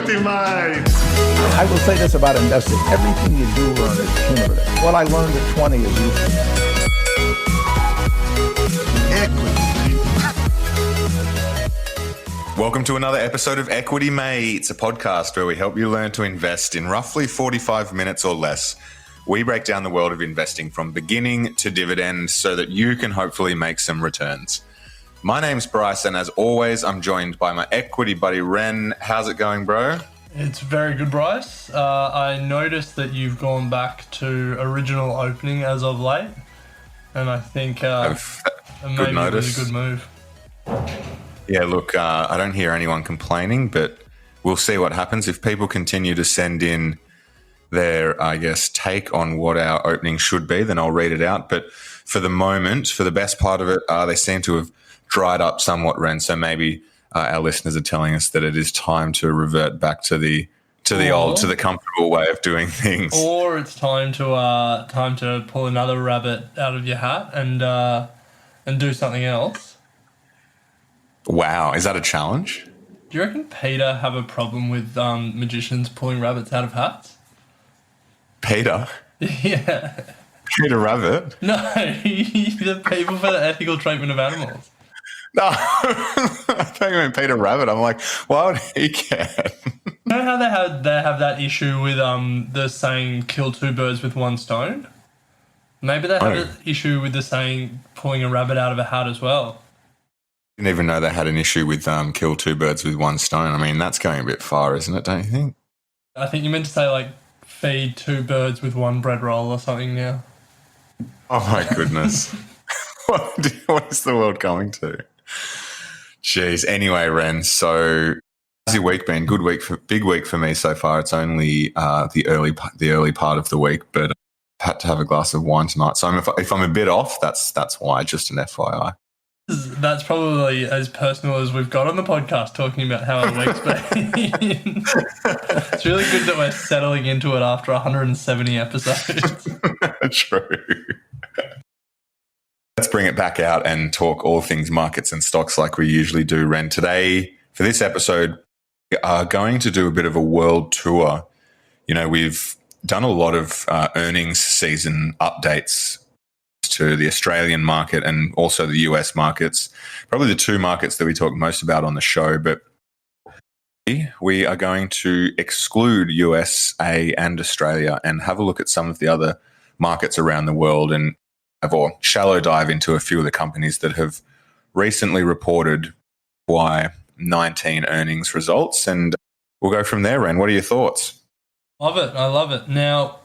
Equity Mate. I will say this about investing. Everything you do learn is cumulative. What I learned at 20 is useful. Welcome to another episode of Equity Mates, a podcast where we help you learn to invest in roughly 45 minutes or less. We break down the world of investing from beginning to dividend so that you can hopefully make some returns. My name's Bryce, and as always, I'm joined by my equity buddy, Ren. How's it going, bro? It's very good, Bryce. I noticed that you've gone back to original opening as of late, and I think maybe it was a good move. Yeah, look, I don't hear anyone complaining, but we'll see what happens. If people continue to send in their, take on what our opening should be, then I'll read it out. But for the moment, for the best part of it, they seem to have dried up somewhat, Ren. So maybe our listeners are telling us that it is time to revert back to the comfortable way of doing things. Or it's time to pull another rabbit out of your hat and do something else. Wow, is that a challenge? Do you reckon Peter have a problem with magicians pulling rabbits out of hats? Peter? Yeah. Peter Rabbit? No, the people for the ethical treatment of animals. No, I thought you meant Peter Rabbit. I'm like, why would he care? You know how they have that issue with the saying "kill two birds with one stone"? Maybe they have an issue with the saying "pulling a rabbit out of a hat" as well. I didn't even know they had an issue with kill two birds with one stone. I mean, that's going a bit far, isn't it, don't you think? I think you meant to say, like, feed two birds with one bread roll or something now. Oh, my goodness. What is the world coming to? Jeez. Anyway, Ren, so how's your week been? Big week for me so far. It's only the early part of the week, but I had to have a glass of wine tonight. So if I'm a bit off, that's why, just an FYI. That's probably as personal as we've got on the podcast, talking about how our week's been. It's really good that we're settling into it after 170 episodes. True. Let's bring it back out and talk all things markets and stocks like we usually do, Ren. Today, for this episode, we are going to do a bit of a world tour. You know, we've done a lot of earnings season updates to the Australian market and also the US markets, probably the two markets that we talk most about on the show. But we are going to exclude USA and Australia and have a look at some of the other markets around the world and have a shallow dive into a few of the companies that have recently reported Y19 earnings results. And we'll go from there, Ren. What are your thoughts? Love it. I love it. Now,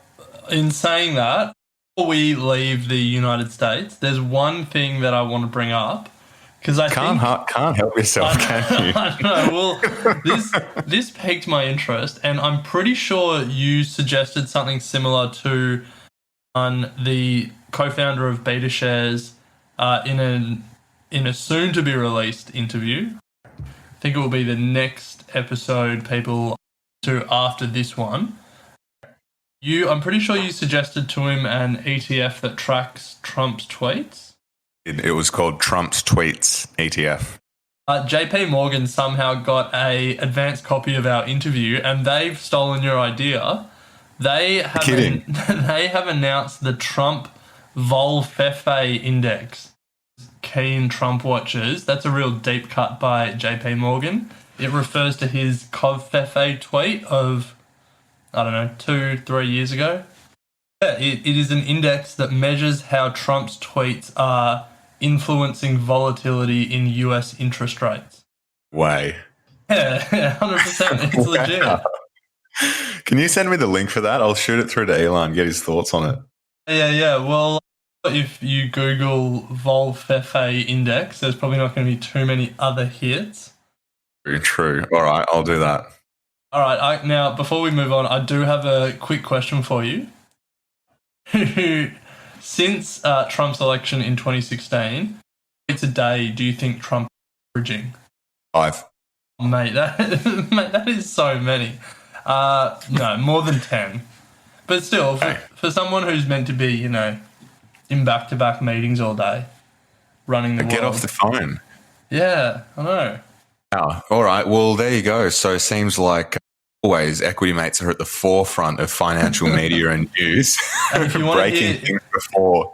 in saying that, before we leave the United States, there's one thing that I want to bring up because I can't help yourself, can you? I know. Well, this piqued my interest, and I'm pretty sure you suggested something similar to the co-founder of BetaShares in a soon-to-be released interview. I think it will be the next episode people do after this one. I'm pretty sure you suggested to him an ETF that tracks Trump's tweets. It was called Trump's Tweets ETF. JP Morgan somehow got a advanced copy of our interview, and they've stolen your idea. They have announced the Trump Vol-Fefe Index. Keen Trump watchers, that's a real deep cut by JP Morgan. It refers to his Covfefe tweet of, 2-3 years ago. Yeah, it is an index that measures how Trump's tweets are influencing volatility in US interest rates. Way. Yeah, 100%. It's legit. Can you send me the link for that? I'll shoot it through to Elon, get his thoughts on it. Yeah. Well, if you Google Vol-Fefe Index, there's probably not going to be too many other hits. True. All right, I'll do that. All right. Now, before we move on, I do have a quick question for you. Since Trump's election in 2016, it's a day do you think Trump is averaging? 5. Mate, that is so many. No, more than 10. But still, for someone who's meant to be, in back-to-back meetings all day, running the world. Get off the phone. Yeah, I know. Oh, all right. Well, there you go. So it seems like always, Equity Mates are at the forefront of financial media and news, And if you want to breaking hear, things before.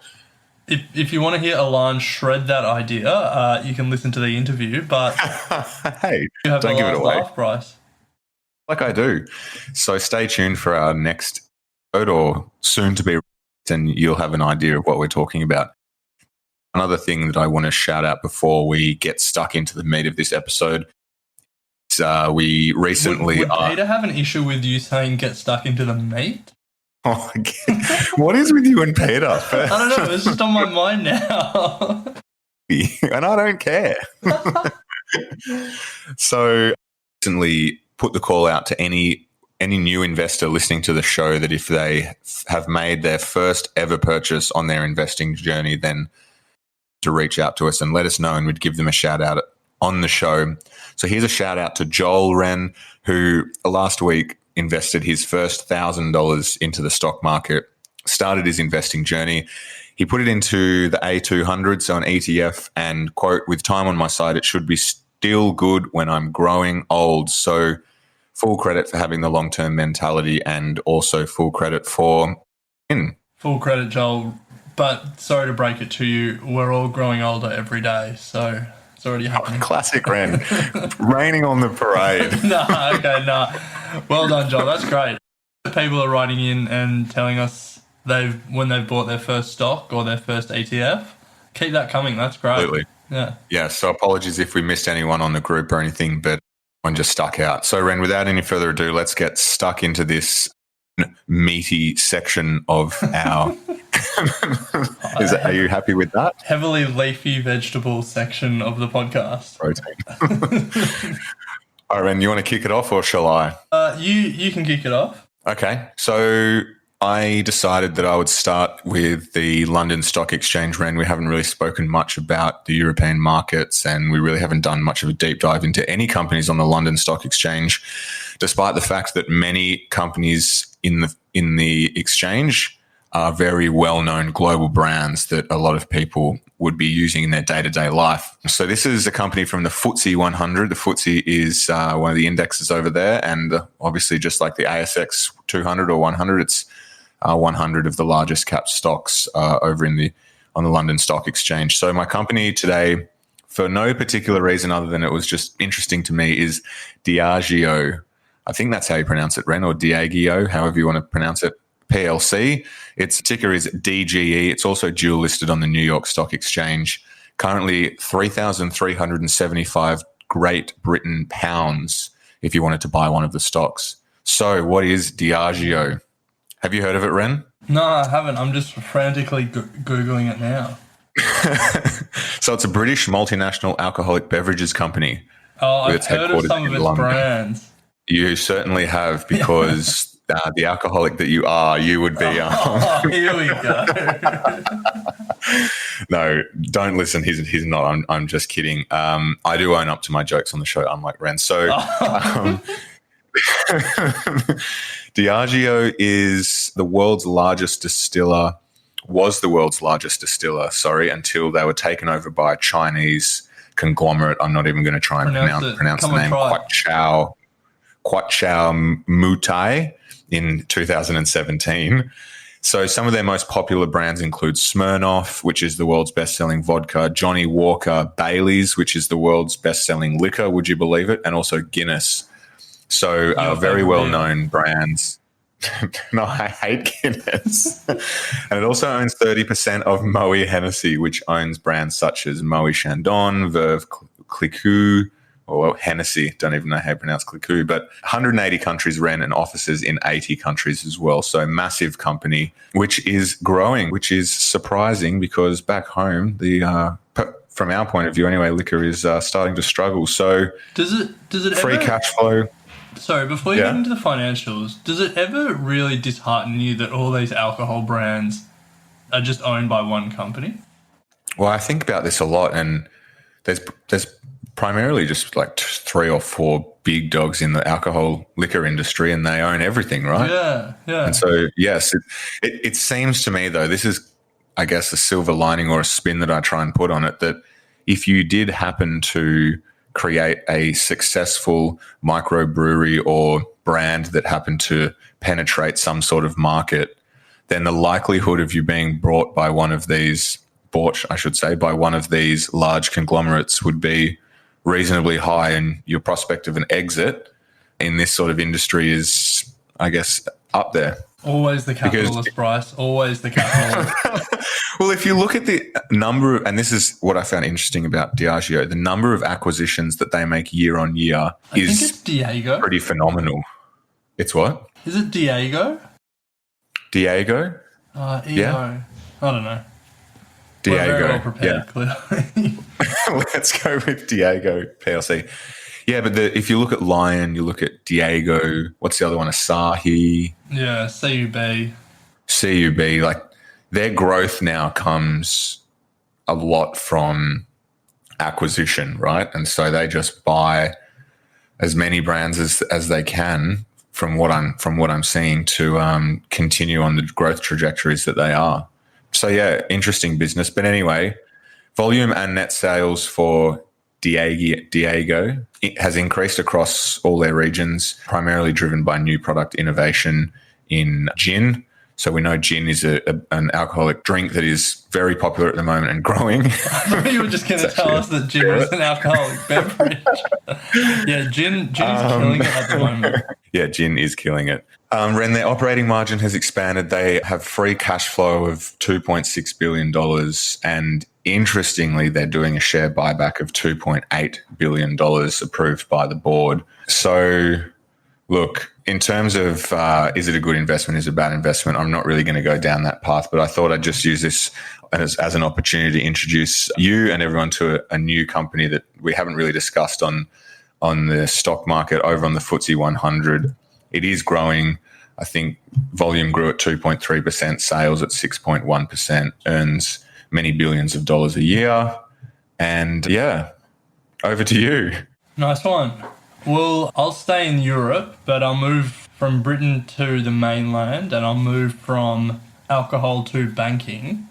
if you want to hear Alon shred that idea, you can listen to the interview. But Hey, you have don't the give it last away. laugh, Bryce. Like I do. So stay tuned for our next episode, or soon to be, and you'll have an idea of what we're talking about. Another thing that I want to shout out before we get stuck into the meat of this episode is we recently Would Peter have an issue with you saying "get stuck into the meat"? Oh, what is with you and Peter? I don't know. It's just on my mind now. And I don't care. So recently put the call out to any new investor listening to the show that if they have made their first ever purchase on their investing journey, then to reach out to us and let us know, and we'd give them a shout out on the show. So here's a shout out to Joel Wren, who last week invested his first $1,000 into the stock market, started his investing journey. He put it into the A200, so an ETF, and quote, "With time on my side, it should be still good when I'm growing old." So full credit for having the long-term mentality, and also full credit for Full credit, Joel. But sorry to break it to you, we're all growing older every day, so it's already happening. Classic Ren, raining on the parade. No. Well done, Joel. That's great. People are writing in and telling us when they've bought their first stock or their first ETF. Keep that coming. That's great. Absolutely. Yeah. So apologies if we missed anyone on the group or anything, but one just stuck out. So Ren, without any further ado, let's get stuck into this meaty section of our. Are you happy with that? Heavily leafy vegetable section of the podcast. Protein. All right, Ren, you want to kick it off or shall I? You can kick it off. Okay. So I decided that I would start with the London Stock Exchange, Ren. We haven't really spoken much about the European markets, and we really haven't done much of a deep dive into any companies on the London Stock Exchange, despite the fact that many companies in the exchange are very well-known global brands that a lot of people would be using in their day-to-day life. So this is a company from the FTSE 100. The FTSE is one of the indexes over there, and obviously just like the ASX 200 or 100, it's 100 of the largest cap stocks over on the London Stock Exchange. So my company today, for no particular reason other than it was just interesting to me, is Diageo. I think that's how you pronounce it, Ren, or Diageo, however you want to pronounce it, PLC. Its ticker is DGE. It's also dual listed on the New York Stock Exchange. Currently 3,375 Great Britain pounds if you wanted to buy one of the stocks. So what is Diageo? Have you heard of it, Ren? No, I haven't. I'm just frantically Googling it now. So it's a British multinational alcoholic beverages company. Oh, I've heard of some of its brands. You certainly have, because the alcoholic that you are, you would be. Here we go. No, don't listen. He's not. I'm just kidding. I do own up to my jokes on the show, unlike Ren. So, Diageo is the world's largest distiller. Was the world's largest distiller, until they were taken over by a Chinese conglomerate. I'm not even going to try and pronounce the name. Quat Mutai in 2017. So some of their most popular brands include Smirnoff, which is the world's best-selling vodka, Johnny Walker, Baileys, which is the world's best-selling liquor, would you believe it, and also Guinness. So very well-known brands. No, I hate Guinness. And it also owns 30% of Moët Hennessy, which owns brands such as Moët Chandon, Veuve Clicquot, or Hennessy, don't even know how to pronounce Clicquot, but 180 countries, Ren, and offices in 80 countries as well. So massive company, which is growing, which is surprising because back home, from our point of view anyway, liquor is starting to struggle. So does it free cash flow. Sorry, before you get into the financials, does it ever really dishearten you that all these alcohol brands are just owned by one company? Well, I think about this a lot, and there's primarily just like 3 or 4 big dogs in the alcohol liquor industry, and they own everything, right? Yeah. And so, yes, it seems to me, though, this is, I guess, a silver lining or a spin that I try and put on it, that if you did happen to create a successful microbrewery or brand that happened to penetrate some sort of market, then the likelihood of you being bought, I should say, by one of these large conglomerates would be reasonably high, and your prospect of an exit in this sort of industry is, I guess, up there. Always the capitalist, Bryce. Always the capitalist. Well, if you look at the number of, and this is what I found interesting about Diageo, the number of acquisitions that they make year on year I think it's Diageo. Pretty phenomenal. It's what? Is it Diageo? Diageo? Yeah. I don't know. Diageo. We're very well prepared, clearly. Let's go with Diageo PLC. Yeah, but if you look at Lion, you look at Diageo, what's the other one? Asahi. Yeah, CUB. CUB, like their growth now comes a lot from acquisition, right? And so they just buy as many brands as they can from what I'm seeing to continue on the growth trajectories that they are. So yeah, interesting business. But anyway, volume and net sales for Diageo it has increased across all their regions, primarily driven by new product innovation in gin. So we know gin is an alcoholic drink that is very popular at the moment and growing. I thought you were just going to tell us that gin was an alcoholic beverage. Yeah, gin is killing it at the moment. Yeah, gin is killing it. Ren, their operating margin has expanded. They have free cash flow of $2.6 billion. And interestingly, they're doing a share buyback of $2.8 billion approved by the board. So, look, in terms of is it a good investment, is it a bad investment, I'm not really going to go down that path, but I thought I'd just use this as an opportunity to introduce you and everyone to a new company that we haven't really discussed on the stock market over on the FTSE 100. It is growing. I think volume grew at 2.3%, sales at 6.1%, earns many billions of dollars a year. And yeah, over to you. Nice one. Well, I'll stay in Europe, but I'll move from Britain to the mainland, and I'll move from alcohol to banking.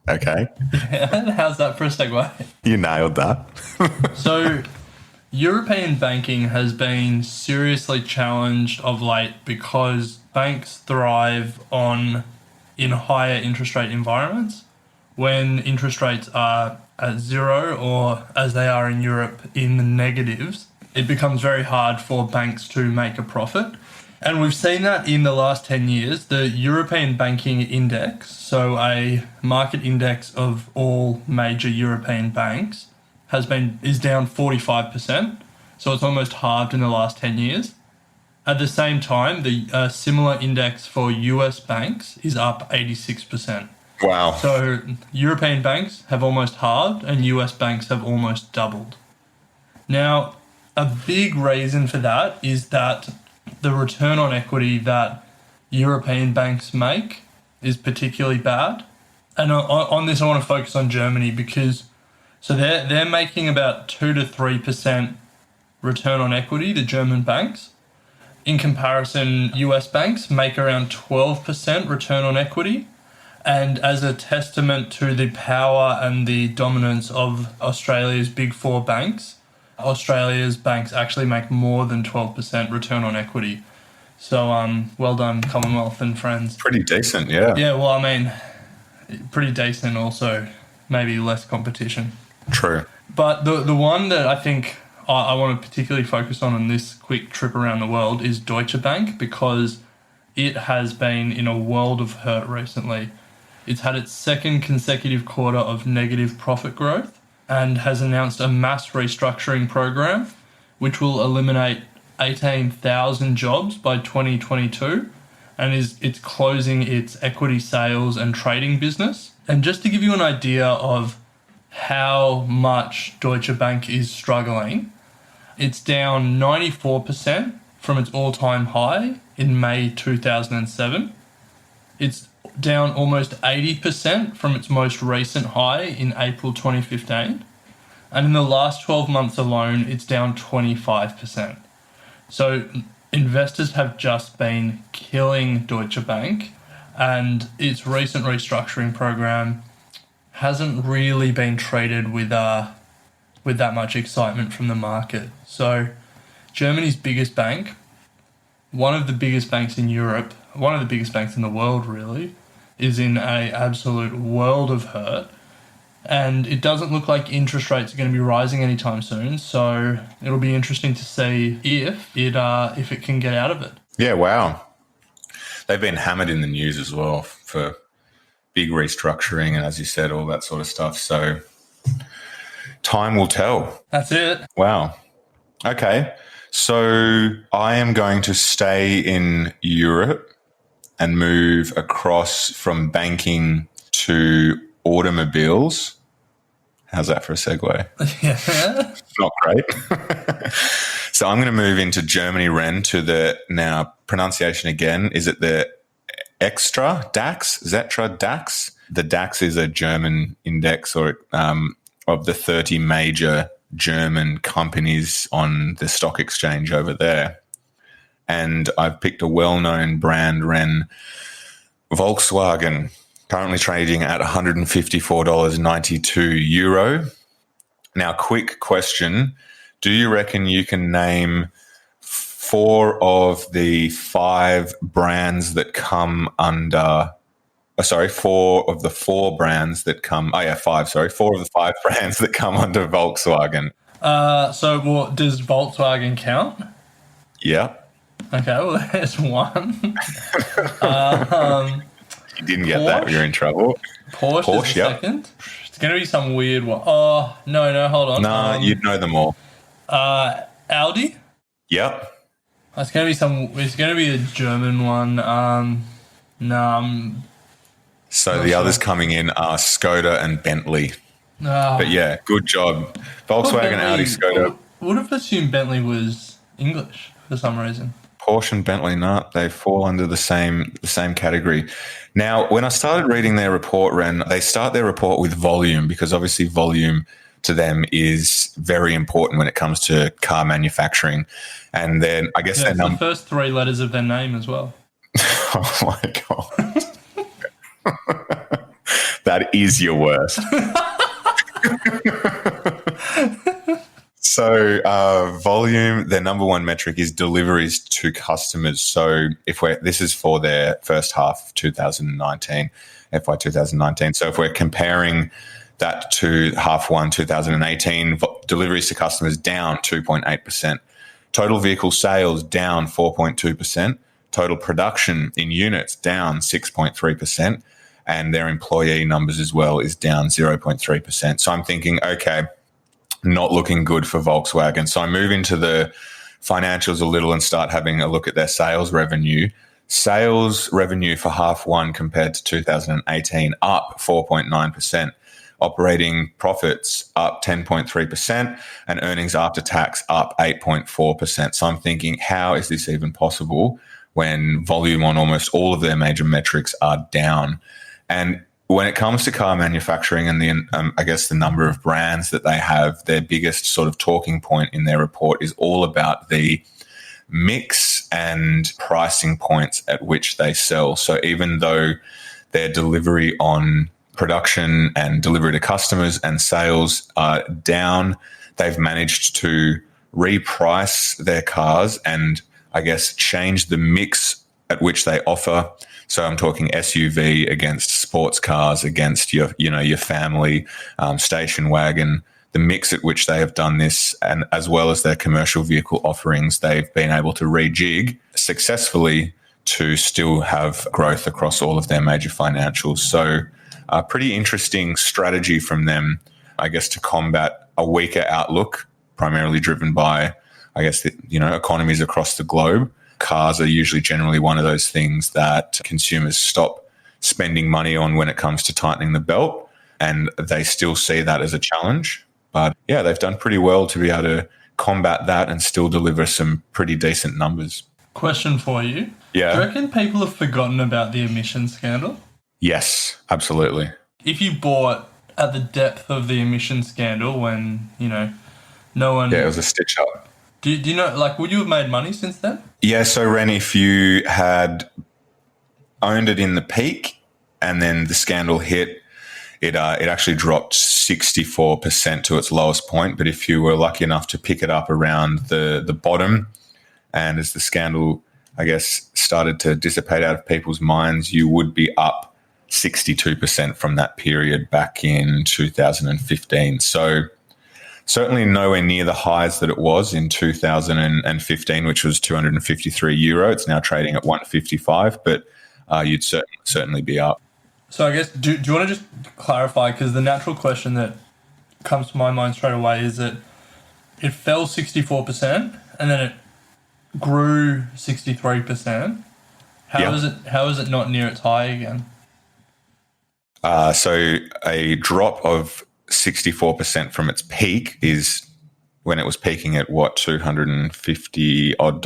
Okay. Yeah, how's that for a segue? You nailed that. So, European banking has been seriously challenged of late because banks thrive in higher interest rate environments. When interest rates are at zero, or as they are in Europe, in the negatives, it becomes very hard for banks to make a profit. And we've seen that in the last 10 years. The European Banking Index, so a market index of all major European banks, is down 45%. So it's almost halved in the last 10 years. At the same time, the similar index for US banks is up 86%. Wow. So European banks have almost halved and US banks have almost doubled. Now, a big reason for that is that the return on equity that European banks make is particularly bad. And on this, I want to focus on Germany because they're making about 2 to 3% return on equity, the German banks. In comparison, US banks make around 12% return on equity. And as a testament to the power and the dominance of Australia's big four banks, Australia's banks actually make more than 12% return on equity. So well done, Commonwealth and friends. Pretty decent, yeah. Yeah, well, I mean, pretty decent also, maybe less competition. True. But the one that I think I want to particularly focus on this quick trip around the world is Deutsche Bank, because it has been in a world of hurt recently. It's had its second consecutive quarter of negative profit growth and has announced a mass restructuring program which will eliminate 18,000 jobs by 2022, and it's closing its equity sales and trading business. And just to give you an idea of how much Deutsche Bank is struggling, it's down 94% from its all-time high in May 2007. It's down almost 80% from its most recent high in April 2015. And in the last 12 months alone, it's down 25%. So investors have just been killing Deutsche Bank, and its recent restructuring program hasn't really been treated with with that much excitement from the market. So Germany's biggest bank, one of the biggest banks in Europe, one of the biggest banks in the world really, is in a absolute world of hurt. And it doesn't look like interest rates are going to be rising anytime soon. So it'll be interesting to see if it can get out of it. Yeah, wow. They've been hammered in the news as well for big restructuring and, as you said, all that sort of stuff. So time will tell. That's it. Wow. Okay. So I am going to stay in Europe and move across from banking to automobiles. How's that for a segue? Yeah. Not great. So I'm going to move into Germany, Ren, to the, now pronunciation again, is it the Extra DAX? Xetra DAX? The DAX is a German index or of the 30 major German companies on the stock exchange over there. And I've picked a well-known brand, Ren, Volkswagen, currently trading at €154.92. Now, quick question. Do you reckon you can name four of the five brands that come under... four of the four brands that come... four of the five brands that come under Volkswagen. So what, does Volkswagen count? Yeah. Okay, well, there's one. You didn't get Porsche? that, you're in trouble. Porsche is the yep. second. It's going to be some weird one. Oh, no, hold on. Nah, you'd know them all. Audi? Yep. It's going to be a German one. So the others coming in are Skoda and Bentley. But yeah, good job. Volkswagen, Audi, Skoda. Would have assumed Bentley was English for some reason. Porsche and Bentley, no, they fall under the same category. Now, when I started reading their report, Ren, they start their report with volume because obviously volume to them is very important when it comes to car manufacturing. And then I guess the first three letters of their name as well. Oh my God. That is your worst. So volume, their number one metric is deliveries to customers. So this is for their first half of 2019, FY 2019. So if we're comparing that to half one 2018, deliveries to customers down 2.8%. Total vehicle sales down 4.2%. Total production in units down 6.3%. And their employee numbers as well is down 0.3%. So I'm thinking, okay, not looking good for Volkswagen. So I move into the financials a little and start having a look at their sales revenue. Sales revenue for half one compared to 2018 up 4.9%. Operating profits up 10.3% and earnings after tax up 8.4%. So I'm thinking, how is this even possible when volume on almost all of their major metrics are down? And when it comes to car manufacturing and the number of brands that they have, their biggest sort of talking point in their report is all about the mix and pricing points at which they sell. So even though their delivery on production and delivery to customers and sales are down, they've managed to reprice their cars and I guess change the mix at which they offer. So I'm talking SUV against sports cars, against your family station wagon, the mix at which they have done this, and as well as their commercial vehicle offerings, they've been able to rejig successfully to still have growth across all of their major financials. So a pretty interesting strategy from them, I guess, to combat a weaker outlook, primarily driven by, I guess, economies across the globe. Cars are usually generally one of those things that consumers stop spending money on when it comes to tightening the belt, and they still see that as a challenge. But yeah, they've done pretty well to be able to combat that and still deliver some pretty decent numbers. Question for you. Yeah. Do you reckon people have forgotten about the emissions scandal? Yes, absolutely. If you bought at the depth of the emissions scandal when, no one... Yeah, it was a stitch up. Do you know, would you have made money since then? Yeah, so Ren, if you had owned it in the peak and then the scandal hit, it actually dropped 64% to its lowest point. But if you were lucky enough to pick it up around the bottom, and as the scandal, I guess, started to dissipate out of people's minds, you would be up 62% from that period back in 2015. So certainly nowhere near the highs that it was in 2015, which was €253. It's now trading at 155, but you'd certainly be up. So I guess, do you want to just clarify, because the natural question that comes to my mind straight away is that it fell 64% and then it grew 63%. How is it not near its high again? So a drop of 64% from its peak is when it was peaking at $250 odd.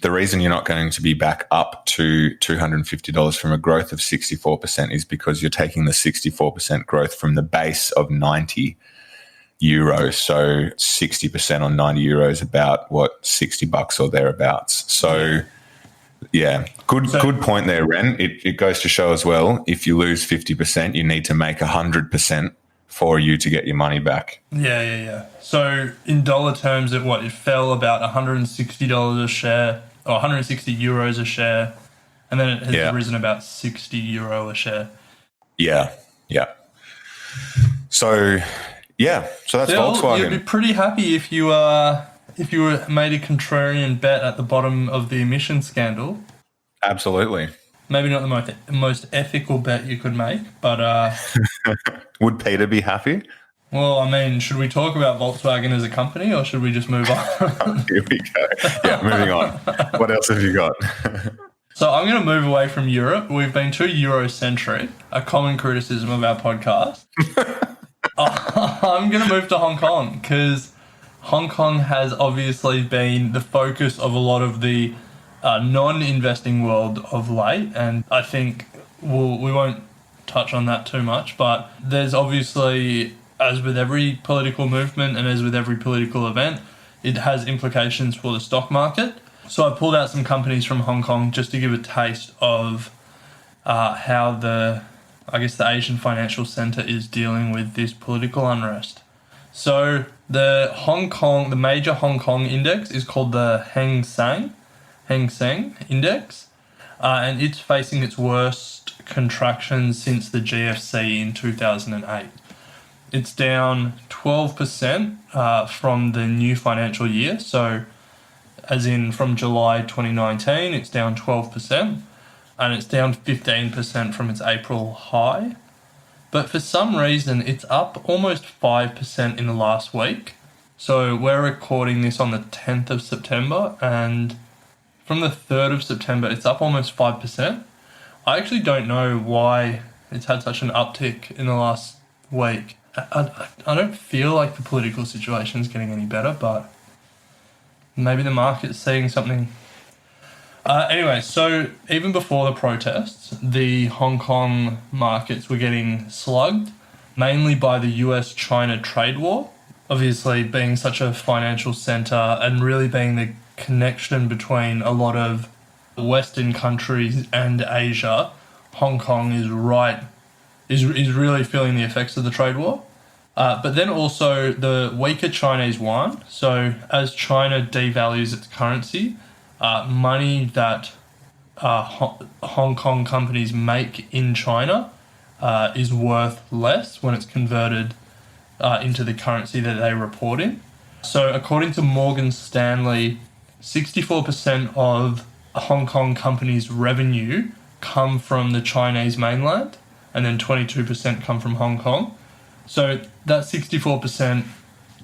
The reason you're not going to be back up to $250 from a growth of 64% is because you're taking the 64% growth from the base of €90. So 60% on €90 is about $60 or thereabouts. So yeah, good point there, Ren. It goes to show as well, if you lose 50%, you need to make 100% for you to get your money back. Yeah. So in dollar terms, it fell about $160 a share, or €160 a share, and then it has risen about €60 a share. Yeah. So that's Volkswagen. You'd be pretty happy if you made a contrarian bet at the bottom of the emissions scandal. Absolutely. Maybe not the most ethical bet you could make, but would Peter be happy? Well, I mean, should we talk about Volkswagen as a company, or should we just move on? Here we go. Yeah, moving on. What else have you got? So I'm going to move away from Europe. We've been too Eurocentric, a common criticism of our podcast. I'm going to move to Hong Kong, because Hong Kong has obviously been the focus of a lot of the non-investing world of late, and I think we won't touch on that too much, but there's obviously, as with every political movement and as with every political event, it has implications for the stock market. So I pulled out some companies from Hong Kong just to give a taste of how the Asian Financial Centre is dealing with this political unrest. So the major Hong Kong index is called the Hang Seng Index, and it's facing its worst contraction since the GFC in 2008. It's down 12% from the new financial year. So as in from July 2019, it's down 12%, and it's down 15% from its April high. But for some reason, it's up almost 5% in the last week. So we're recording this on the 10th of September, and from the 3rd of September, it's up almost 5%. I actually don't know why it's had such an uptick in the last week. I don't feel like the political situation is getting any better, but maybe the market's seeing something. Anyway, so even before the protests, the Hong Kong markets were getting slugged, mainly by the US-China trade war. Obviously, being such a financial centre and really being the connection between a lot of Western countries and Asia, Hong Kong is really feeling the effects of the trade war. But then also the weaker Chinese yuan. So as China devalues its currency, money that Hong Kong companies make in China is worth less when it's converted into the currency that they report in. So according to Morgan Stanley, 64% of Hong Kong companies' revenue come from the Chinese mainland, and then 22% come from Hong Kong. So that 64%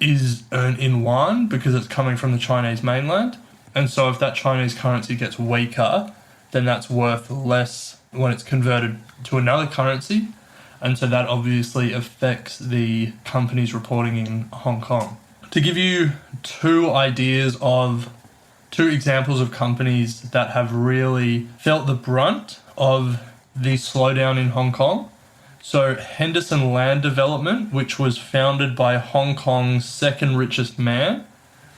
is earned in yuan because it's coming from the Chinese mainland. And so if that Chinese currency gets weaker, then that's worth less when it's converted to another currency. And so that obviously affects the companies reporting in Hong Kong. To give you two examples of companies that have really felt the brunt of the slowdown in Hong Kong. So Henderson Land Development, which was founded by Hong Kong's second richest man.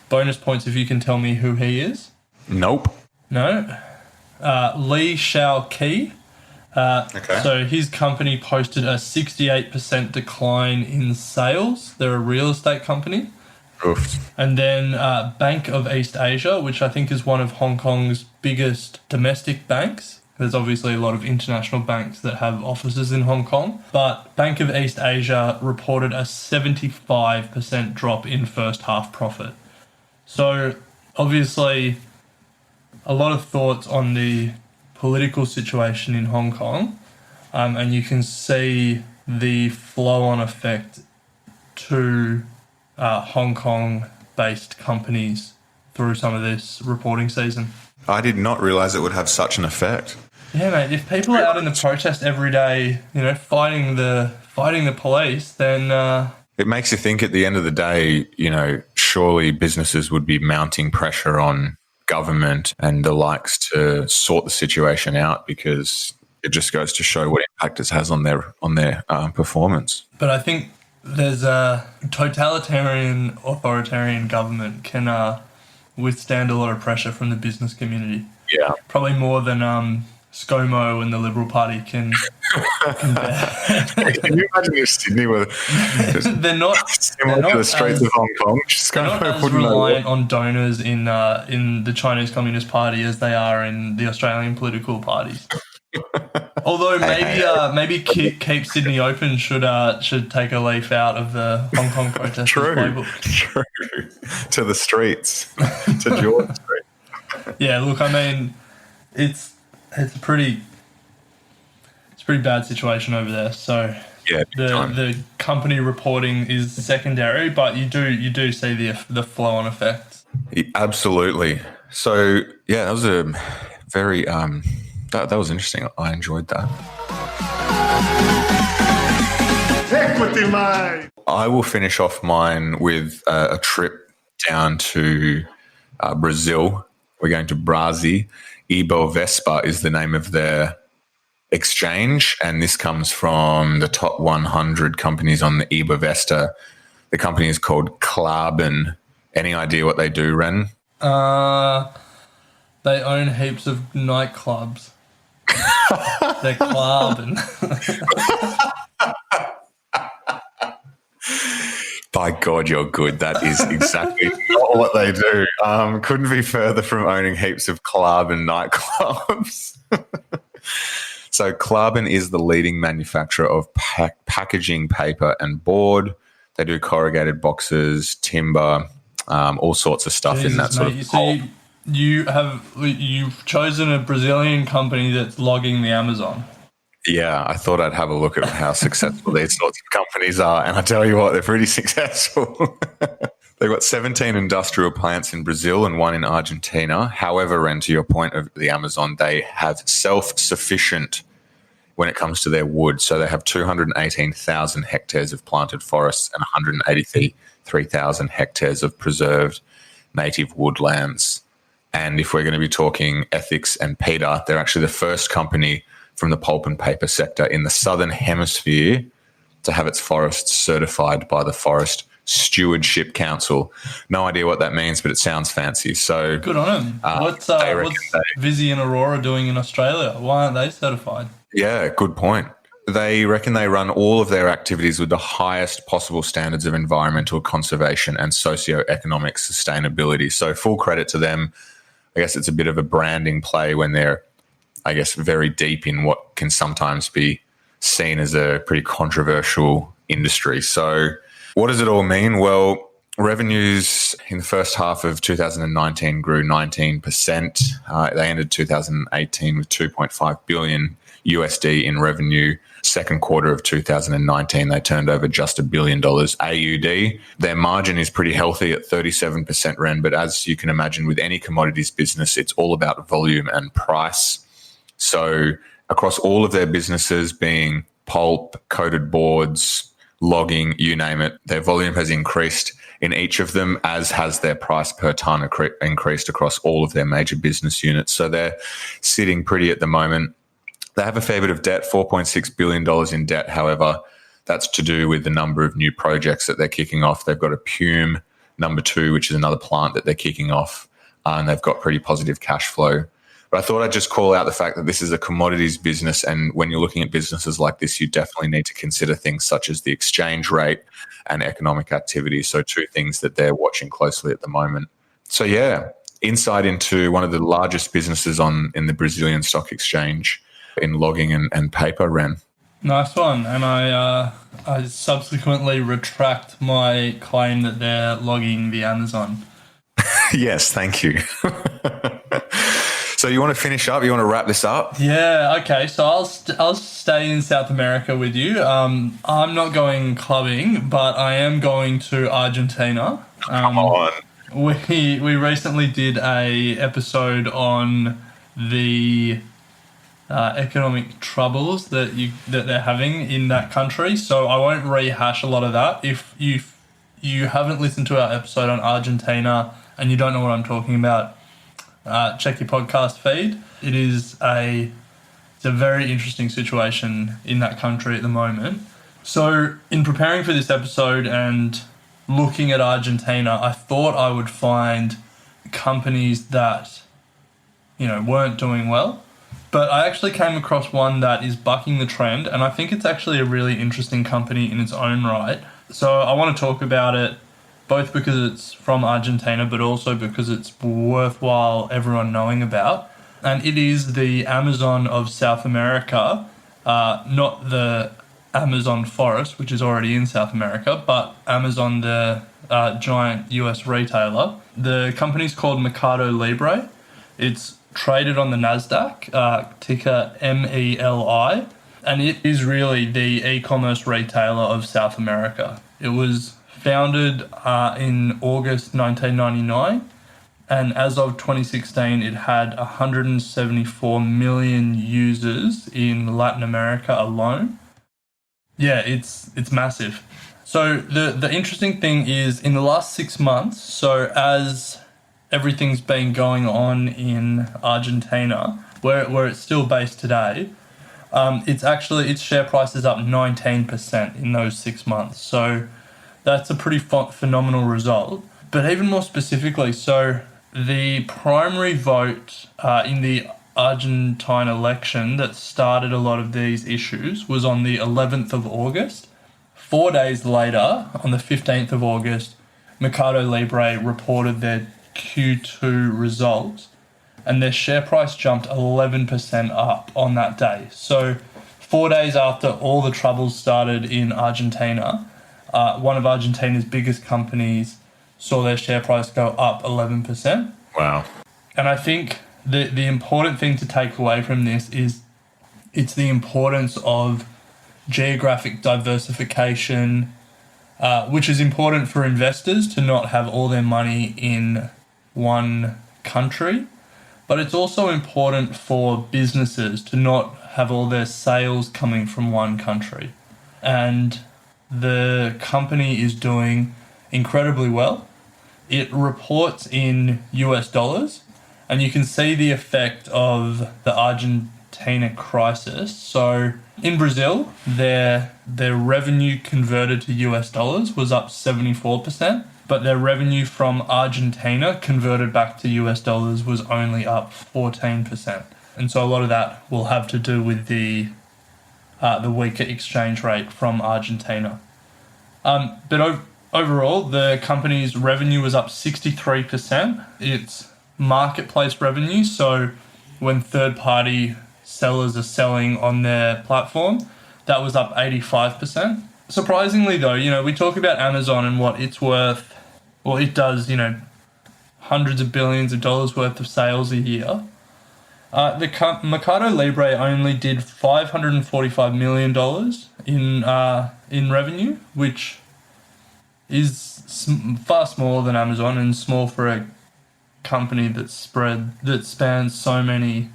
Bonus points if you can tell me who he is. Nope. No. Li Shao-Ki. So his company posted a 68% decline in sales. They're a real estate company. Oof. And then Bank of East Asia, which I think is one of Hong Kong's biggest domestic banks. There's obviously a lot of international banks that have offices in Hong Kong. But Bank of East Asia reported a 75% drop in first half profit. So obviously a lot of thoughts on the political situation in Hong Kong. And you can see the flow-on effect to Hong Kong-based companies through some of this reporting season. I did not realise it would have such an effect. Yeah, mate. If people are out in the protest every day, fighting the police, then It makes you think at the end of the day, surely businesses would be mounting pressure on government and the likes to sort the situation out, because it just goes to show what impact it has on their performance. But I think there's a totalitarian, authoritarian government can withstand a lot of pressure from the business community. Yeah. Probably more than ScoMo and the Liberal Party can bear. Can you imagine if Sydney were They're not similar to the streets of Hong Kong? They're not as reliant on donors in the Chinese Communist Party as they are in the Australian political parties. Although maybe Keep Sydney Open should take a leaf out of the Hong Kong protesters playbook. True. To the streets, to George Street. Yeah, look, I mean, it's a pretty bad situation over there. So yeah, the company reporting is secondary, but you do see the flow-on effects. Absolutely. So yeah, that was a very that was interesting. I enjoyed that. Equity line. I will finish off mine with a trip down to Brazil. We're going to Brasi. Ibovespa is the name of their exchange, and this comes from the top 100 companies on the Ibovespa. The company is called Klabin. Any idea what they do, Ren? They own heaps of nightclubs. They're Klabin. By God, you're good. That is exactly not what they do. Couldn't be further from owning heaps of Klabin nightclubs. So Klabin is the leading manufacturer of packaging paper and board. They do corrugated boxes, timber, all sorts of stuff in that sort of pulp. You've chosen a Brazilian company that's logging the Amazon. Yeah, I thought I'd have a look at how successful these sorts of companies are, and I tell you what, they're pretty successful. They've got 17 industrial plants in Brazil and 1 in Argentina. However, Ren, to your point of the Amazon, they have self-sufficient when it comes to their wood. So they have 218,000 hectares of planted forests and 183,000 hectares of preserved native woodlands. And if we're going to be talking ethics and PETA, they're actually the first company from the pulp and paper sector in the Southern Hemisphere to have its forests certified by the Forest Stewardship Council. No idea what that means, but it sounds fancy. So good on them. What's Visy and Aurora doing in Australia? Why aren't they certified? Yeah, good point. They reckon they run all of their activities with the highest possible standards of environmental conservation and socioeconomic sustainability. So full credit to them. I guess it's a bit of a branding play when they're, I guess, very deep in what can sometimes be seen as a pretty controversial industry. So what does it all mean? Well, revenues in the first half of 2019 grew 19%. They ended 2018 with $2.5 billion USD in revenue. Second quarter of 2019, they turned over just $1 billion AUD. Their margin is pretty healthy at 37%, Ren, but as you can imagine with any commodities business, it's all about volume and price. So across all of their businesses, being pulp, coated boards, logging, you name it, their volume has increased in each of them, as has their price per tonne increased across all of their major business units. So they're sitting pretty at the moment. They have a fair bit of debt, $4.6 billion in debt. However, that's to do with the number of new projects that they're kicking off. They've got a Pume number 2, which is another plant that they're kicking off, and they've got pretty positive cash flow. But I thought I'd just call out the fact that this is a commodities business. And when you're looking at businesses like this, you definitely need to consider things such as the exchange rate and economic activity. So 2 things that they're watching closely at the moment. So yeah, insight into one of the largest businesses in the Brazilian stock exchange in logging and paper, Ren. Nice one. And I subsequently retract my claim that they're logging the Amazon. Yes, thank you. So you want to finish up? You want to wrap this up? Yeah, okay. So I'll stay in South America with you. I'm not going clubbing, but I am going to Argentina. Come on. We recently did a episode on the economic troubles that they're having in that country. So I won't rehash a lot of that. If you haven't listened to our episode on Argentina and you don't know what I'm talking about, check your podcast feed. It's a very interesting situation in that country at the moment. So in preparing for this episode and looking at Argentina, I thought I would find companies that, weren't doing well. But I actually came across one that is bucking the trend, and I think it's actually a really interesting company in its own right. So I want to talk about it both because it's from Argentina, but also because it's worthwhile everyone knowing about. And it is the Amazon of South America, not the Amazon forest, which is already in South America, but Amazon, the giant US retailer. The company's called Mercado Libre. It's traded on the NASDAQ, ticker MELI, and it is really the e-commerce retailer of South America. It was founded in August 1999, and as of 2016, it had 174 million users in Latin America alone. Yeah, it's massive. So the interesting thing is, in the last 6 months, so as everything's been going on in Argentina, where it's still based today, its share price is up 19% in those 6 months. So that's a pretty phenomenal result. But even more specifically, so the primary vote in the Argentine election that started a lot of these issues was on the 11th of August. 4 days later, on the 15th of August, Mercado Libre reported their Q2 results, and their share price jumped 11% up on that day. So 4 days after all the troubles started in Argentina, one of Argentina's biggest companies saw their share price go up 11%. Wow. And I think the important thing to take away from this is it's the importance of geographic diversification, which is important for investors to not have all their money in one country. But it's also important for businesses to not have all their sales coming from one country. And the company is doing incredibly well. It reports in US dollars, and you can see the effect of the Argentina crisis. So in Brazil, their revenue converted to US dollars was up 74%, but their revenue from Argentina converted back to US dollars was only up 14%. And so a lot of that will have to do with the weaker exchange rate from Argentina. But overall, the company's revenue was up 63%. Its marketplace revenue, so when third-party sellers are selling on their platform, that was up 85%. Surprisingly, though, we talk about Amazon and what it's worth. Well, it does, hundreds of billions of dollars worth of sales a year. The Mercado Libre only did $545 million in revenue, which is far smaller than Amazon and small for a company that spans so many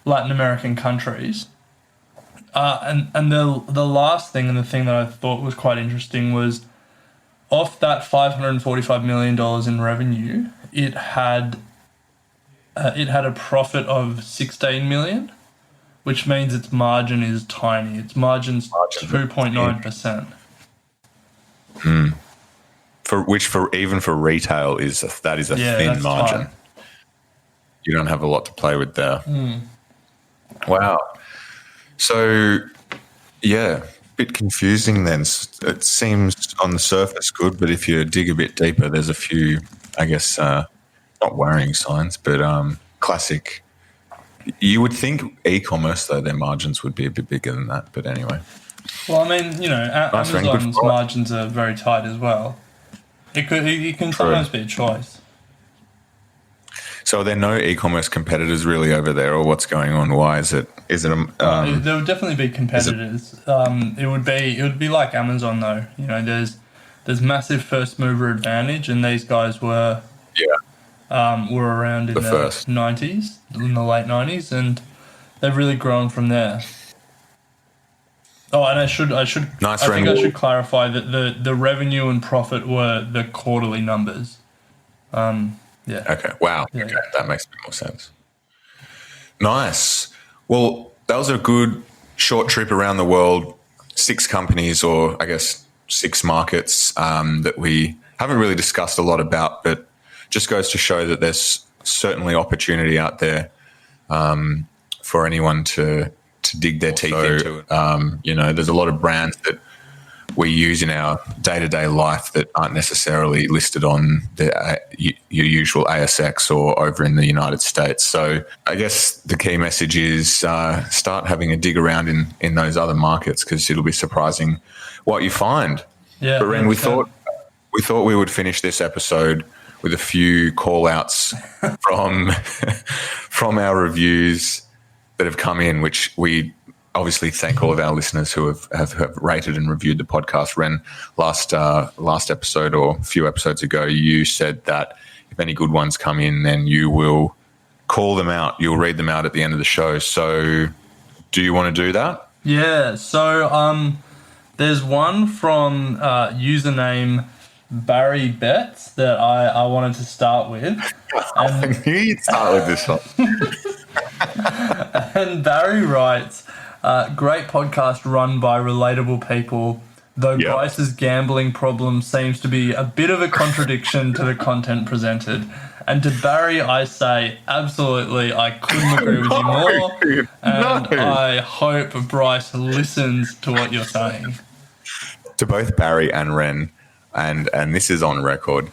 Latin American countries. And the last thing, and the thing that I thought was quite interesting, was off that $545 million in revenue, it had a profit of $16 million, which means its margin is tiny. Its margin's 2.9%. Even for retail is a thin margin. Tight. you don't have a lot to play with there. Wow. So, yeah, bit confusing then. It seems on the surface good, but if you dig a bit deeper, there's a few, I guess, not worrying signs, but classic. You would think e-commerce, though, their margins would be a bit bigger than that. But anyway. Well, I mean, Amazon's margins are very tight as well. It can sometimes be a choice. So are there no e-commerce competitors really over there, or what's going on? Why is it? There would definitely be competitors. It would be like Amazon though. There's massive first mover advantage, and these guys were around in the 90s, in the late 90s, and they've really grown from there. Oh, and I should clarify that the revenue and profit were the quarterly numbers. Yeah. Okay. Wow. Yeah, okay. That makes a bit more sense. Nice. Well, that was a good short trip around the world. 6 companies, or I guess 6 markets that we haven't really discussed a lot about, but just goes to show that there's certainly opportunity out there for anyone to dig their teeth into it. There's a lot of brands that we use in our day-to-day life that aren't necessarily listed on your usual ASX or over in the United States. So I guess the key message is start having a dig around in those other markets, because it'll be surprising what you find. Yeah, but Ren, we thought we would finish this episode with a few call-outs from our reviews that have come in, which we obviously thank all of our listeners who have rated and reviewed the podcast. Ren, last episode or a few episodes ago, you said that if any good ones come in, then you will call them out. You'll read them out at the end of the show. So do you want to do that? Yeah. So there's one from username Barry Betts that I wanted to start with. I knew you'd start with this one. And Barry writes, great podcast run by relatable people, though Bryce's gambling problem seems to be a bit of a contradiction to the content presented. And to Barry, I say, absolutely, I couldn't agree with you more. And I hope Bryce listens to what you're saying. To both Barry and Ren, and this is on record,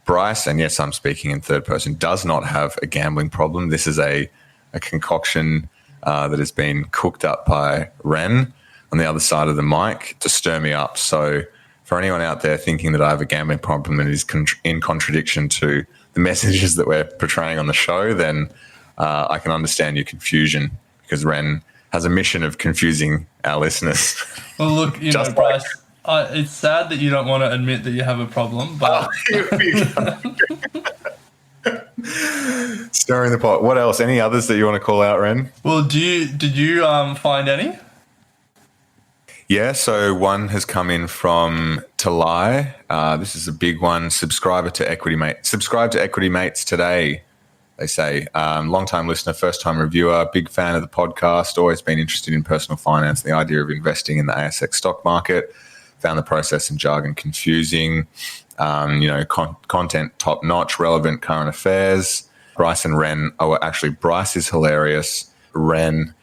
Bryce, and yes, I'm speaking in third person, does not have a gambling problem. This is a concoction that has been cooked up by Ren on the other side of the mic to stir me up. So for anyone out there thinking that I have a gambling problem and is in contradiction to the messages that we're portraying on the show, then I can understand your confusion, because Ren has a mission of confusing our listeners. Well, look, Bryce, it's sad that you don't want to admit that you have a problem, but... Stirring the pot. What else? Any others that you want to call out, Ren? Well, did you find any? Yeah, so one has come in from Talai. This is a big one. Subscribe to Equity Mates today, they say. Long-time listener, first-time reviewer, big fan of the podcast, always been interested in personal finance and the idea of investing in the ASX stock market. Found the process and jargon confusing. Content top-notch, relevant current affairs. Bryce and Ren, Bryce is hilarious. Ren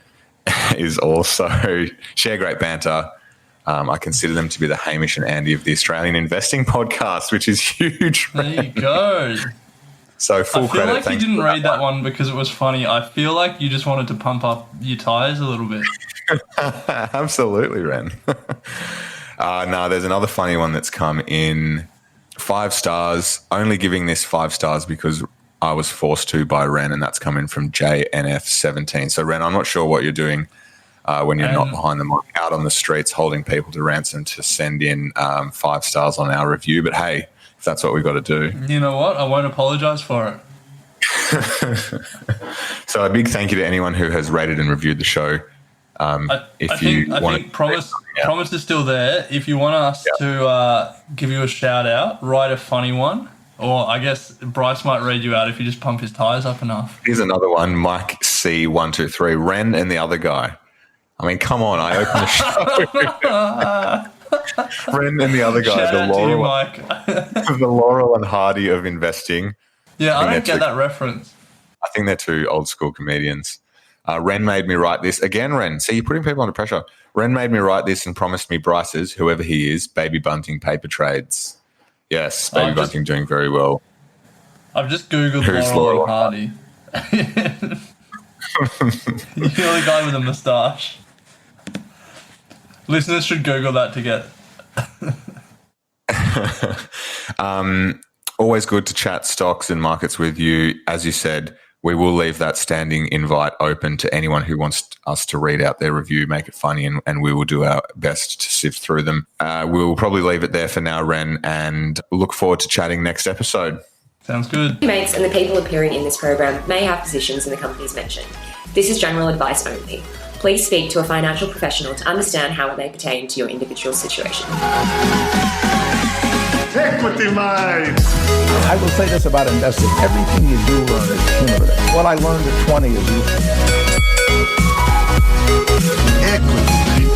is also share great banter. I consider them to be the Hamish and Andy of the Australian investing podcast, which is huge. There you go. So full credit. I feel like you didn't read that one because it was funny. I feel like you just wanted to pump up your tires a little bit. Absolutely, Ren. No, there's another funny one that's come in. 5 stars, only giving this 5 stars because I was forced to by Ren, and that's coming from JNF17. So, Ren, I'm not sure what you're doing when you're not behind the mic, out on the streets holding people to ransom to send in 5 stars on our review. But hey, if that's what we've got to do. You know what? I won't apologise for it. So a big thank you to anyone who has rated and reviewed the show. I think Promise is still there. If you want us to give you a shout out, write a funny one. Or I guess Bryce might read you out if you just pump his tires up enough. Here's another one, Mike C123, Ren and the other guy. I mean, come on, I opened the show. Ren and the other guy, Shout out to you, Mike. The Laurel and Hardy of investing. Yeah, I don't get that reference. I think they're two old school comedians. Ren made me write this. Again, Ren. See, you're putting people under pressure. Ren made me write this and promised me Bryce's, whoever he is, Baby Bunting paper trades. Yes, Baby Bunting doing very well. I've just Googled Laurel Hardy. You're the guy with a moustache. Listeners should Google that to get... Always good to chat stocks and markets with you. As you said, we will leave that standing invite open to anyone who wants us to read out their review, make it funny, and we will do our best to sift through them. We'll probably leave it there for now, Ren, and look forward to chatting next episode. Sounds good. Mates and the people appearing in this program may have positions in the companies mentioned. This is general advice only. Please speak to a financial professional to understand how it may pertain to your individual situation. Equity Mates! I will say this about investing. Everything you do learn is cumulative. What I learned at 20 is useful. Equity.